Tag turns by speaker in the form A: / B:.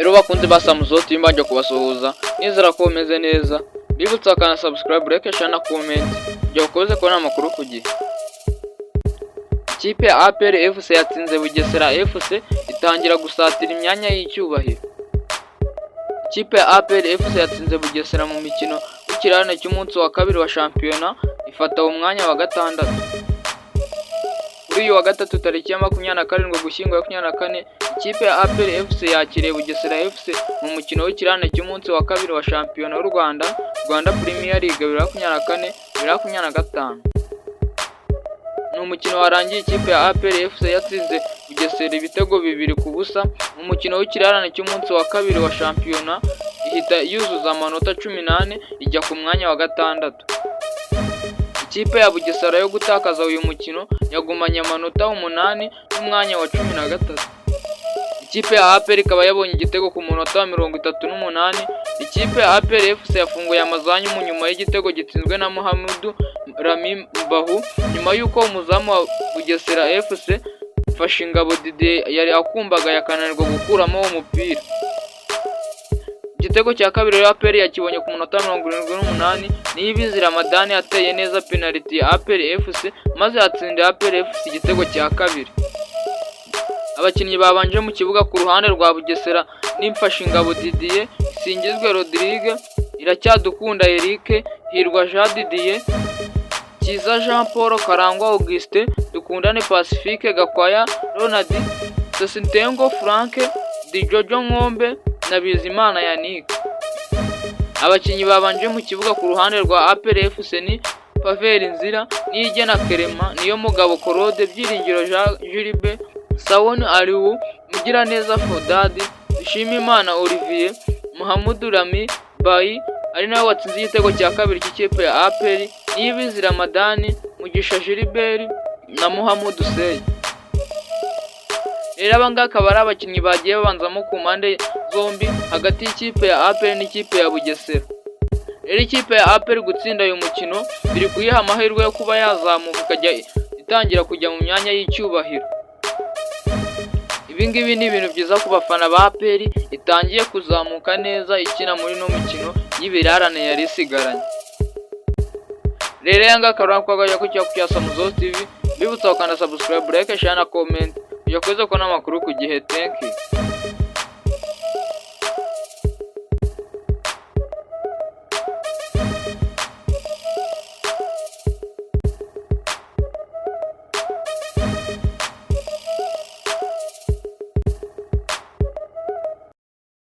A: Rero bakunze ba Samuzo TV mbanje kubasuhuza nizera ko umeze neza, bibutsa kana subscribe, like, share na comment byo koze kubona amakuru ku gihe. Ikipe ya APR FC yatsinze Bugesera FC itangira gusatira imyanya y'icyubahiro. Ikipe ya APR FC yatsinze Bugesera mu mikino w'ikirane cy'umunsi wa kabiri wa shampiyona ifata umwanya wa gatandatu. Kuri uyu wa gatatu tariki ya 27 Gushyingo 2024 ikipe ya APR FC yakiriye Bugesera FC mu mukino w'ikirane cy'umunsi wa kabiri wa shampiyona y'u Rwanda Premier League 2024-2025. Ni umukino warangiye ikipe ya APR FC yatsinze Bugesera ibitego 2-0 mu mukino w'ikirane cy'umunsi wa kabiri wa shampiyona, ihita yuzuza amanota 18 ijya ku mwanya wa gatandatu. Ikipe ya Bugesera yo gutakaza uyu mukino yagumanye amanota 8 n'umwanya wa 13. Ikipe ya APR ikaba yabonye igitego ku munota wa 38. Ikipe ya APR FC yafunguye amazanyu mu nyuma y'igitego gitsinzwe na Mohamed Rami Mbahu nyuma y'uko umuzamu wa Bugesera FC Fashingabo Didier yari akumbaga yakananirwa gukuramo umupira. Igitego cya kabiri APR yakibonye ku munota 78 Niyibizi Ramadani ateye neza penalty ya APR FC maze yatsinda APR FC igitego cya kabiri. Abakinnyi babanje mu kibuga ku ruhande rwa Bugesera ni Mfashingabo Didier, Singizwe Rodrigue, Iracyadukunda Eric, Hirwa Jean Didier, Kiza Jean Paul, Karangwa Auguste, Dukundane Pacifique, Gakwaya Ronald, Sosintengo Frank, Dijojo Ngombe na Bizimana Yannick. Abakinnyi babanje mu kibuga ku ruhande rwa APR FC ni Pavel Nzira, Niyigena Kerema, Niyo Mugabo Claude, Byiringiro Jean Gilbert, Sawoni Aliwu, Mugiraneza Fodadi, Dushimimana Olivier, Muhammadu Rami Bayi ari nawe watsinze igitego cya kabiri cy'ikipe ya APR, Niyibizi Ramadani, Mugisha Gilbert na Muhammadu Sey. Rero abanga akaba ari abakinnyi bagiye babanzamo ku mpande zombi hagati y'ikipe ya APR n'ikipe ya Bugesera. Rero ikipe ya APR gutsinda uyu mukino biri kuyiha amahirwe yo kuba yazamuka ikajya itangira kujya mu myanya y'icyubahiro. Ibingibi ni ibintu byiza ku bafana ba APR itangiye kuzamuka neza ikina muri no mikino y'ibirarane yari isigaranye. Rero yanga akaba kwagajya ku cya Samuzo TV, bibutsa ukanda subscribe, like, share na comment byo kweza ko n'amakuru ku gihe. Thank you.